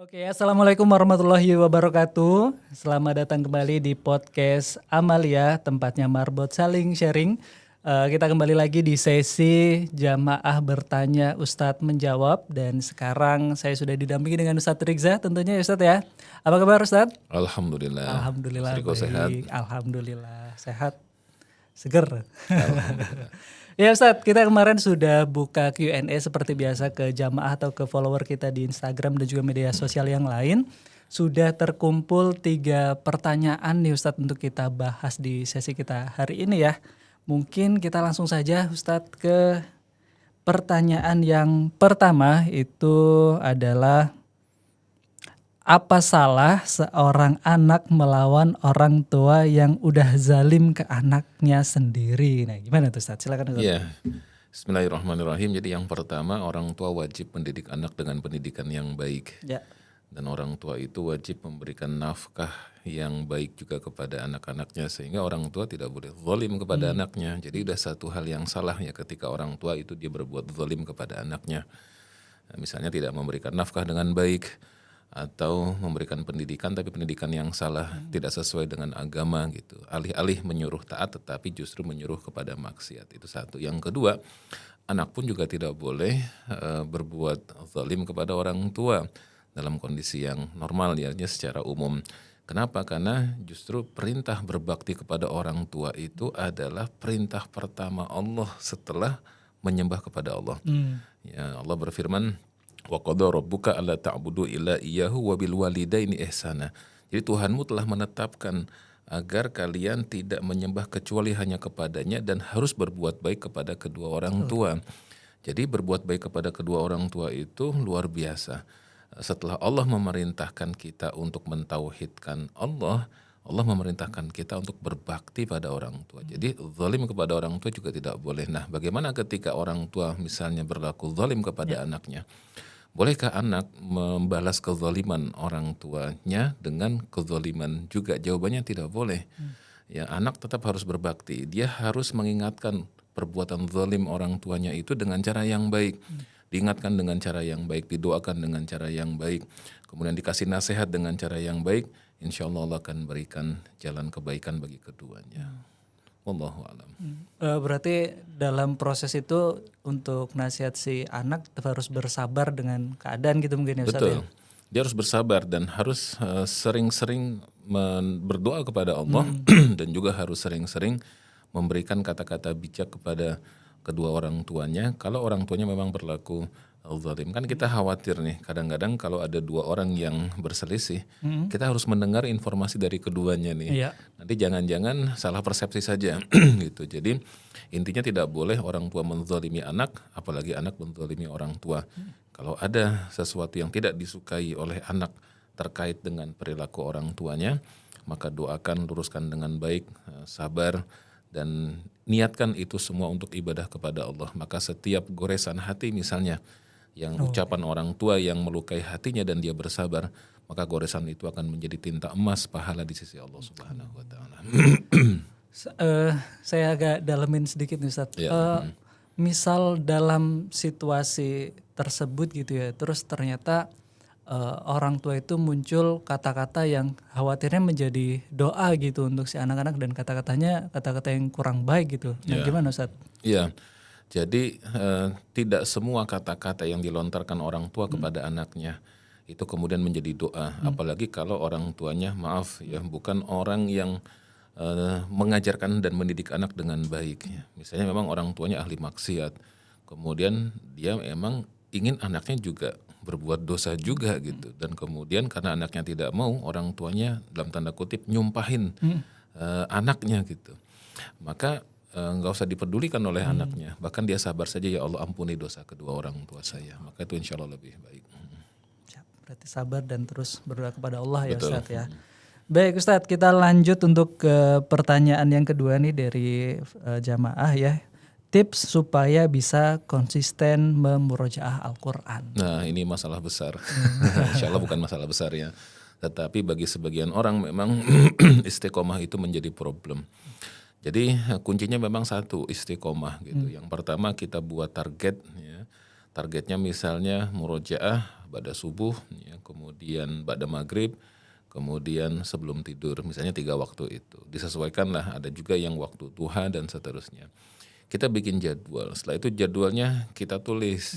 Oke, assalamualaikum warahmatullahi wabarakatuh. Selamat datang kembali di podcast Amalia, tempatnya marbot saling sharing. Kita kembali lagi di sesi jamaah bertanya Ustadz menjawab, dan sekarang saya sudah didampingi dengan Ustadz Rizza tentunya ya Ustadz ya. Apa kabar Ustadz? Alhamdulillah. Alhamdulillah Mas Riko baik. sehat? Alhamdulillah sehat, seger. Alhamdulillah. Ya Ustadz, kita kemarin sudah buka Q&A seperti biasa ke jamaah atau ke follower kita di Instagram dan juga media sosial yang lain. Sudah terkumpul 3 pertanyaan nih Ustadz untuk kita bahas di sesi kita hari ini ya. Mungkin kita langsung saja Ustadz ke pertanyaan yang pertama, itu adalah apa salah seorang anak melawan orang tua yang udah zalim ke anaknya sendiri? Nah, gimana tuh Ustadz? Silakan Ustadz. Iya. Bismillahirrahmanirrahim. Jadi yang pertama, orang tua wajib mendidik anak dengan pendidikan yang baik. Ya. Dan orang tua itu wajib memberikan nafkah yang baik juga kepada anak-anaknya, sehingga orang tua tidak boleh zalim kepada anaknya. Jadi udah satu hal yang salah ya ketika orang tua itu dia berbuat zalim kepada anaknya. Nah, misalnya tidak memberikan nafkah dengan baik, atau memberikan pendidikan tapi pendidikan yang salah, tidak sesuai dengan agama gitu. Alih-alih menyuruh taat tetapi justru menyuruh kepada maksiat. Itu satu. Yang kedua, anak pun juga tidak boleh berbuat zalim kepada orang tua dalam kondisi yang normal ya, secara umum. Kenapa? Karena justru perintah berbakti kepada orang tua itu adalah perintah pertama Allah setelah menyembah kepada Allah. Ya, Allah berfirman, wa qada rabbuka alla ta'budu illa iyyahu wa bil walidaini ihsana. Jadi Tuhanmu telah menetapkan agar kalian tidak menyembah kecuali hanya kepadanya dan harus berbuat baik kepada kedua orang tua. Jadi berbuat baik kepada kedua orang tua itu luar biasa. Setelah Allah memerintahkan kita untuk mentauhidkan Allah, Allah memerintahkan kita untuk berbakti pada orang tua. Jadi zalim kepada orang tua juga tidak boleh. Nah, bagaimana ketika orang tua misalnya berlaku zalim kepada anaknya? Bolehkah anak membalas kezaliman orang tuanya dengan kezaliman juga? Jawabannya tidak boleh. Ya, anak tetap harus berbakti. Dia harus mengingatkan perbuatan zalim orang tuanya itu dengan cara yang baik. Diingatkan dengan cara yang baik, didoakan dengan cara yang baik, kemudian dikasih nasihat dengan cara yang baik. Insya Allah akan berikan jalan kebaikan bagi keduanya. Wallahu a'lam. Berarti dalam proses itu untuk nasihat si anak harus bersabar dengan keadaan gitu mungkin ya Ustadz. Betul. Dia harus bersabar dan harus sering-sering berdoa kepada Allah dan juga harus sering-sering memberikan kata-kata bijak kepada kedua orang tuanya. Kalau orang tuanya memang berlaku zalim, kan kita khawatir nih kadang-kadang kalau ada 2 orang yang berselisih, kita harus mendengar informasi dari keduanya nih. Iya. Nanti jangan-jangan salah persepsi saja gitu. Jadi intinya tidak boleh orang tua menzalimi anak, apalagi anak menzalimi orang tua. Kalau ada sesuatu yang tidak disukai oleh anak terkait dengan perilaku orang tuanya, maka doakan, luruskan dengan baik, sabar, dan niatkan itu semua untuk ibadah kepada Allah. Maka setiap goresan hati misalnya, yang ucapan orang tua yang melukai hatinya dan dia bersabar, maka goresan itu akan menjadi tinta emas pahala di sisi Allah Subhanahu wa taala. Saya agak dalemin sedikit nih Ustadz. Ya. Misal dalam situasi tersebut gitu ya, terus ternyata orang tua itu muncul kata-kata yang khawatirnya menjadi doa gitu untuk si anak-anak, dan kata-katanya kata-kata yang kurang baik gitu. Nah, gimana Ustadz? Iya. Jadi tidak semua kata-kata yang dilontarkan orang tua kepada anaknya itu kemudian menjadi doa. Apalagi kalau orang tuanya, maaf ya, bukan orang yang mengajarkan dan mendidik anak dengan baik. Ya. Misalnya memang orang tuanya ahli maksiat, kemudian dia memang ingin anaknya juga berbuat dosa juga gitu. Dan kemudian karena anaknya tidak mau, orang tuanya dalam tanda kutip nyumpahin anaknya gitu. Maka nggak usah dipedulikan oleh anaknya, bahkan dia sabar saja, ya Allah ampuni dosa kedua orang tua saya, maka itu insya Allah lebih baik. Berarti sabar dan terus berdoa kepada Allah ya Betul. Ustadz ya. Baik Ustadz, kita lanjut untuk ke pertanyaan yang kedua nih dari jamaah ya. Tips supaya bisa konsisten memurojaah Al-Quran. Nah, ini masalah besar. Insya Allah bukan masalah besar ya, tetapi bagi sebagian orang memang istiqomah itu menjadi problem. Jadi kuncinya memang satu, istiqomah gitu. Yang pertama kita buat target ya. targetnya misalnya murojaah pada subuh, ya, kemudian pada maghrib, kemudian sebelum tidur, misalnya 3 waktu itu. Disesuaikanlah, ada juga yang waktu duha dan seterusnya. Kita bikin jadwal, setelah itu jadwalnya kita tulis.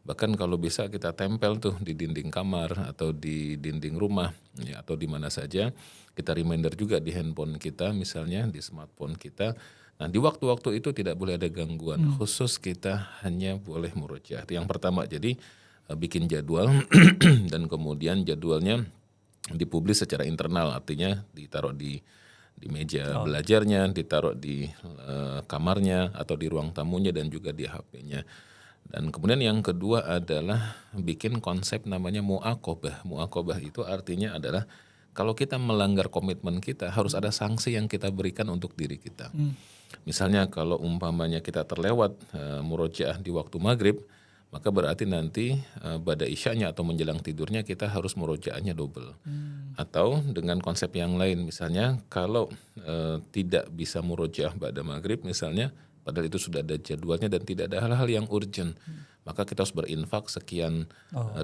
Bahkan kalau bisa kita tempel tuh di dinding kamar atau di dinding rumah, ya, atau di mana saja. Kita reminder juga di handphone kita, misalnya di smartphone kita. Nah, di waktu-waktu itu tidak boleh ada gangguan, khusus kita hanya boleh murojaah. Itu yang pertama. Jadi bikin jadwal dan kemudian jadwalnya dipublis secara internal, artinya ditaruh di meja belajarnya, ditaruh di kamarnya atau di ruang tamunya dan juga di HP-nya. Dan kemudian yang kedua adalah bikin konsep namanya muaqabah. Muaqabah itu artinya adalah kalau kita melanggar komitmen kita harus ada sanksi yang kita berikan untuk diri kita. Misalnya kalau umpamanya kita terlewat murojaah di waktu maghrib, maka berarti nanti pada isyanya atau menjelang tidurnya kita harus murojaahnya double. Atau dengan konsep yang lain, misalnya kalau tidak bisa murojaah pada maghrib misalnya, padahal itu sudah ada jadwalnya dan tidak ada hal-hal yang urgent, maka kita harus berinfak sekian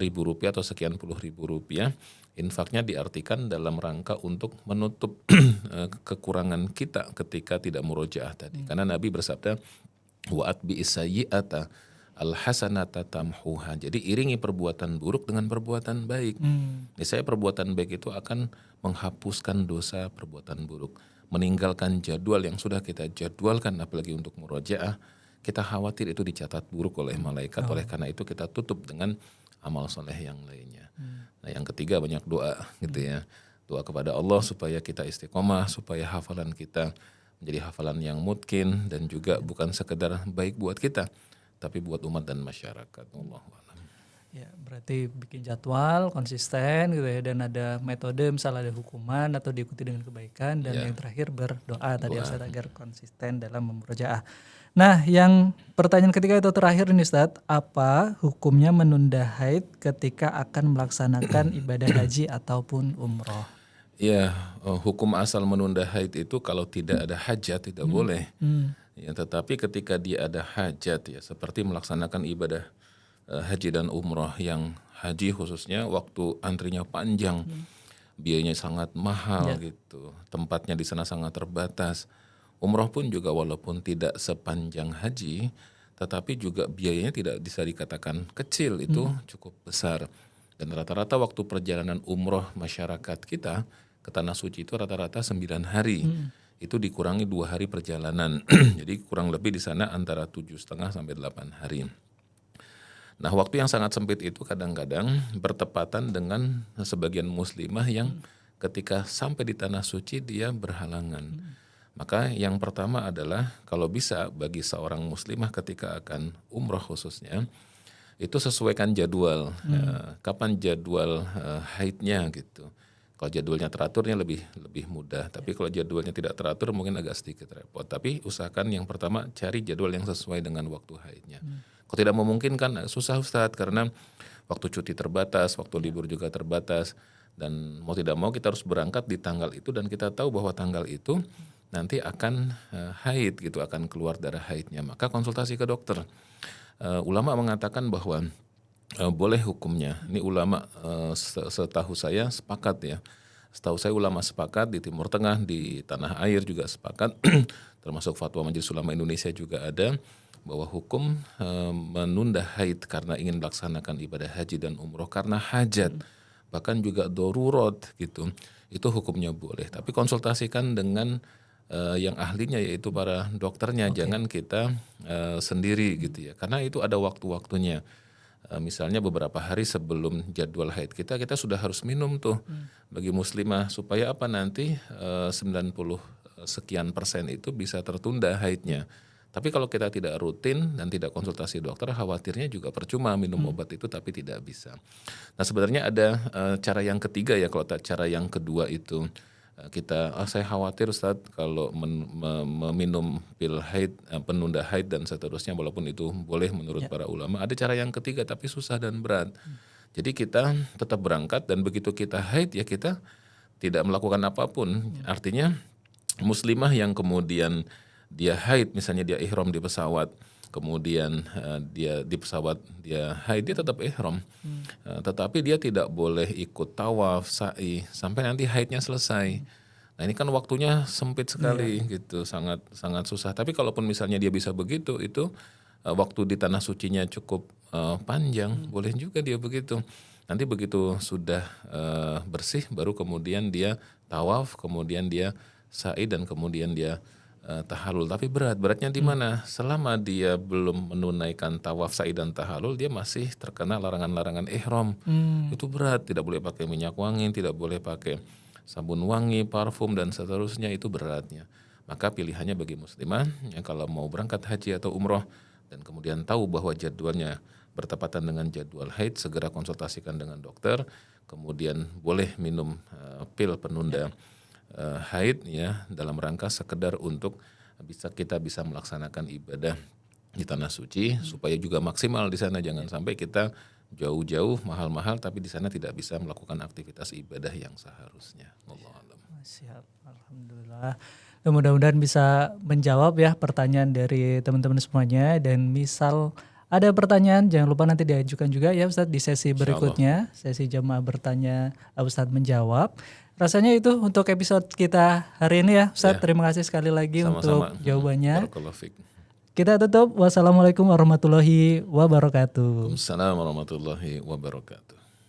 ribu rupiah atau sekian puluh ribu rupiah. Infaknya diartikan dalam rangka untuk menutup kekurangan kita ketika tidak murojaah tadi. Karena Nabi bersabda, wa'at bi'isayyi'ata al-hasanata tamhuha. Jadi iringi perbuatan buruk dengan perbuatan baik. Misalnya perbuatan baik itu akan menghapuskan dosa perbuatan buruk. Meninggalkan jadwal yang sudah kita jadwalkan, apalagi untuk murojaah, kita khawatir itu dicatat buruk oleh malaikat. Oleh karena itu kita tutup dengan amal soleh yang lainnya. Nah, yang ketiga banyak doa gitu ya. Doa kepada Allah supaya kita istiqomah, supaya hafalan kita menjadi hafalan yang mutkin dan juga bukan sekedar baik buat kita, tapi buat umat dan masyarakat. Allahu a'lam. Ya, berarti bikin jadwal konsisten gitu ya, dan ada metode, misalnya ada hukuman atau diikuti dengan kebaikan, dan yang terakhir berdoa tadi Ustaz agar konsisten dalam memurojaah. Nah, yang pertanyaan ketiga itu terakhir nih Ustaz, apa hukumnya menunda haid ketika akan melaksanakan ibadah haji ataupun umroh? Ya, hukum asal menunda haid itu kalau tidak ada hajat tidak boleh. Ya, tetapi ketika dia ada hajat, ya seperti melaksanakan ibadah haji dan umroh, yang haji khususnya waktu antrinya panjang, biayanya sangat mahal gitu, tempatnya di sana sangat terbatas. Umroh pun juga walaupun tidak sepanjang haji, tetapi juga biayanya tidak bisa dikatakan kecil, itu cukup besar. Dan rata-rata waktu perjalanan umroh masyarakat kita ke Tanah Suci itu rata-rata 9 hari. Itu dikurangi 2 hari perjalanan. Jadi kurang lebih di sana antara 7,5 sampai 8 hari. Nah, waktu yang sangat sempit itu kadang-kadang bertepatan dengan sebagian muslimah yang ketika sampai di Tanah Suci dia berhalangan. Maka yang pertama adalah kalau bisa bagi seorang muslimah ketika akan umroh khususnya, itu sesuaikan jadwal. Kapan jadwal haidnya gitu. Kalau jadwalnya teraturnya lebih mudah. Tapi kalau jadwalnya tidak teratur mungkin agak sedikit repot. Tapi usahakan yang pertama cari jadwal yang sesuai dengan waktu haidnya. Kalau tidak memungkinkan susah Ustadz, karena waktu cuti terbatas, waktu libur juga terbatas. Dan mau tidak mau kita harus berangkat di tanggal itu, dan kita tahu bahwa tanggal itu nanti akan haid gitu, akan keluar darah haidnya. Maka konsultasi ke dokter. Ulama mengatakan bahwa boleh hukumnya. Ini ulama setahu saya sepakat ya. Setahu saya ulama sepakat di Timur Tengah, di tanah air juga sepakat. Termasuk fatwa Majelis Ulama Indonesia juga ada, bahwa hukum menunda haid karena ingin melaksanakan ibadah haji dan umroh karena hajat, bahkan juga darurat gitu. Itu hukumnya boleh. Tapi konsultasikan dengan yang ahlinya, yaitu para dokternya. Jangan kita sendiri gitu ya. Karena itu ada waktu-waktunya. Misalnya beberapa hari sebelum jadwal haid kita sudah harus minum tuh bagi muslimah, supaya apa, nanti 90 sekian persen itu bisa tertunda haidnya. Tapi kalau kita tidak rutin dan tidak konsultasi dokter, khawatirnya juga percuma minum obat itu tapi tidak bisa. Nah, sebenarnya ada cara yang ketiga ya. Kalau cara yang kedua itu kita, saya khawatir Ustadz kalau meminum pil haid, penunda haid dan seterusnya, walaupun itu boleh menurut para ulama, ada cara yang ketiga tapi susah dan berat. Jadi kita tetap berangkat, dan begitu kita haid ya kita tidak melakukan apapun. Artinya muslimah yang kemudian dia haid, misalnya dia ihram di pesawat, kemudian dia di pesawat dia haid, dia tetap ihram. Tetapi dia tidak boleh ikut tawaf, sa'i sampai nanti haidnya selesai. Nah ini kan waktunya sempit sekali gitu, sangat sangat susah. Tapi kalaupun misalnya dia bisa begitu, itu waktu di tanah sucinya cukup panjang, boleh juga dia begitu. Nanti begitu sudah bersih, baru kemudian dia tawaf, kemudian dia sa'i dan kemudian dia tahalul. Tapi beratnya di mana? Selama dia belum menunaikan tawaf, sa'i dan tahalul, dia masih terkena larangan-larangan ihram. Itu berat, tidak boleh pakai minyak wangi, tidak boleh pakai sabun wangi, parfum dan seterusnya, itu beratnya. Maka pilihannya bagi muslimah yang kalau mau berangkat haji atau umroh dan kemudian tahu bahwa jadwalnya bertepatan dengan jadwal haid, segera konsultasikan dengan dokter. Kemudian boleh minum pil penunda haid ya, dalam rangka sekedar untuk kita bisa melaksanakan ibadah di tanah suci supaya juga maksimal di sana. Jangan sampai kita jauh-jauh mahal-mahal tapi di sana tidak bisa melakukan aktivitas ibadah yang seharusnya. Wallahu a'lam. Siap, alhamdulillah. Mudah-mudahan bisa menjawab ya pertanyaan dari teman-teman semuanya, dan misal ada pertanyaan jangan lupa nanti diajukan juga ya Ustadz di sesi berikutnya, sesi jamaah bertanya Ustadz menjawab. Rasanya itu untuk episode kita hari ini ya Ustadz. Terima kasih sekali lagi untuk jawabannya. Barakallahu fiik. Kita tutup. Wassalamualaikum warahmatullahi wabarakatuh. Waalaikumsalam warahmatullahi wabarakatuh.